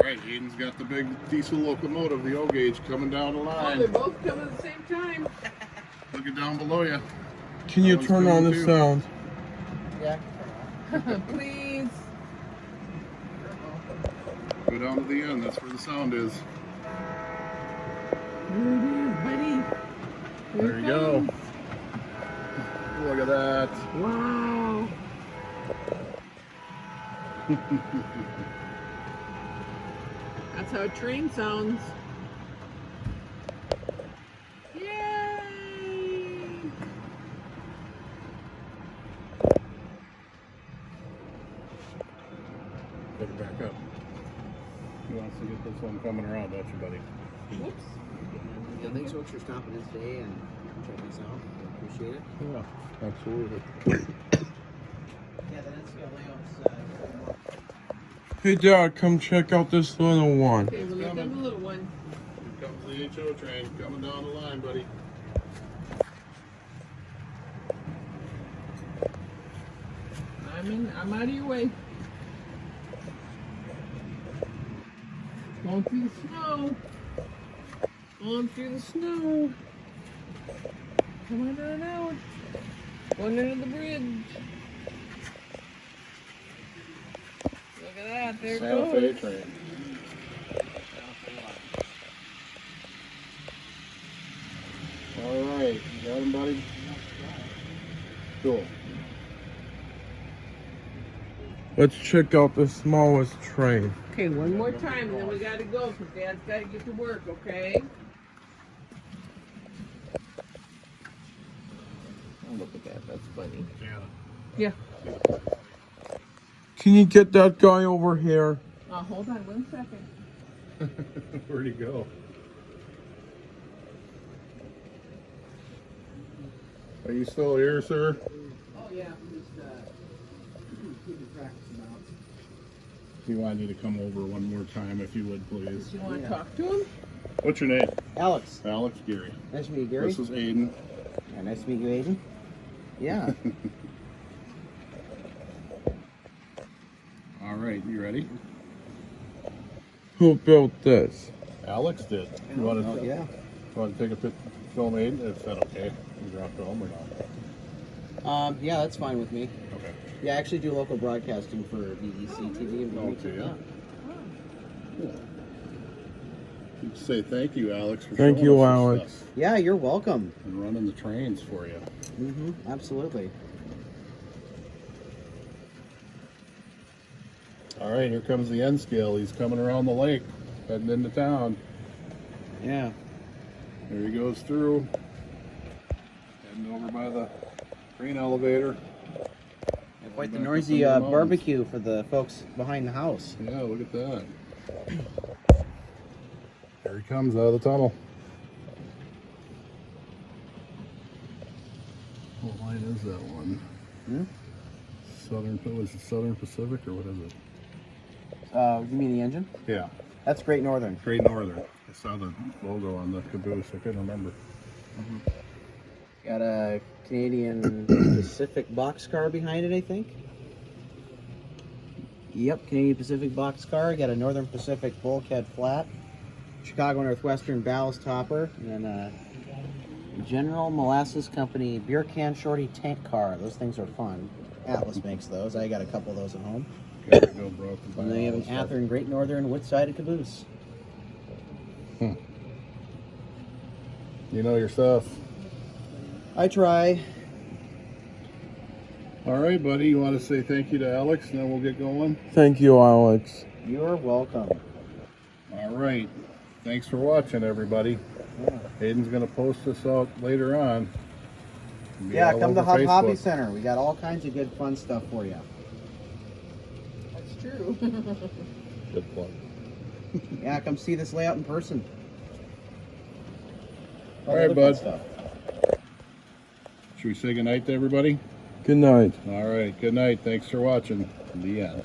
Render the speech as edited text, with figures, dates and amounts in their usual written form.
right, Aiden's got the big diesel locomotive, the O-gauge, coming down the Oh, line. they're both coming at the same time. Look it down below you. Can you That one's turn on the coming too. sound? Yeah. Please. Go down to the end. That's where the sound is. There it is, buddy. There you go. Look at that. Wow. That's how a train sounds. Yay! Put it back up. He wants to get this one coming around, don't you, buddy? Whoops. Yeah, thanks so much for stopping in today and checking us out. Appreciate it. Yeah, absolutely. Yeah, the NCL layout's Hey Dad, come check out this little one. Okay, we'll look at the little one. Here comes the HO train coming down the line, buddy. I'm out of your way. Going through the snow. On through the snow. Come on out. Going under the bridge. Look at that. There it Santa Fe goes. train. All right, you got him, buddy? Cool. Let's check out the smallest train. Okay, one more time and then we gotta go because Dad's gotta get to work, okay? Oh, look at that. That's funny. Yeah. Can you get that guy over here? Hold on 1 second. Where'd he go? Are you still here, sir? Oh, yeah. I'm just keeping practicing out. He wanted you to come over one more time, if you would, please. Do you want to Yeah. talk to him? What's your name? Alex, Alex Geary. nice to meet you, Gary. This is Aiden. Yeah, nice to meet you, Aiden. Yeah. All right, you ready? Who built this? Alex did. You want to? Oh, yeah. You want to take a picture, film Aiden? Is that okay? You drop film or not? Yeah, that's fine with me. Okay. Yeah, I actually do local broadcasting for VEC TV and Oh, do you? You say thank you, Alex, for Thank showing you, us this Alex. stuff Yeah, you're welcome. and running the trains for you. Mm-hmm. Absolutely. All right, here comes the N scale. He's coming around the lake, heading into town. Yeah. There he goes through, heading over by the grain elevator. Quite the Back up noisy into the mountains. barbecue for the folks behind the house. Yeah, look at that. There he comes out of the tunnel. What line is that one? Hmm? Was it Southern Pacific or what is it? You mean the engine? Yeah, That's Great Northern. Great Northern. I saw the logo on the caboose. I couldn't remember. Got a Canadian Pacific boxcar behind it, I think. Yep, Canadian Pacific boxcar. Got a Northern Pacific bulkhead flat. Chicago Northwestern ballast topper. And then a General Molasses Company beer can shorty tank car. Those things are fun. Atlas makes those. I got a couple of those at home. Gotta go broke to buy And then you have all an this stuff. Athearn Great Northern wood-sided caboose. You know your stuff. I try. All right, buddy. You want to say thank you to Alex, and then we'll get going. Thank you, Alex. You're welcome. All right. Thanks for watching, everybody. Yeah. Aiden's gonna post this out later on. It'll be Yeah, all come to over Hub Hobby Facebook. Center. We got all kinds of good fun stuff for you. That's true. Good plug. Yeah, come see this layout in person. All right, Other fun bud. stuff. Should we say goodnight to everybody? Good night. All right. Good night. Thanks for watching. The end.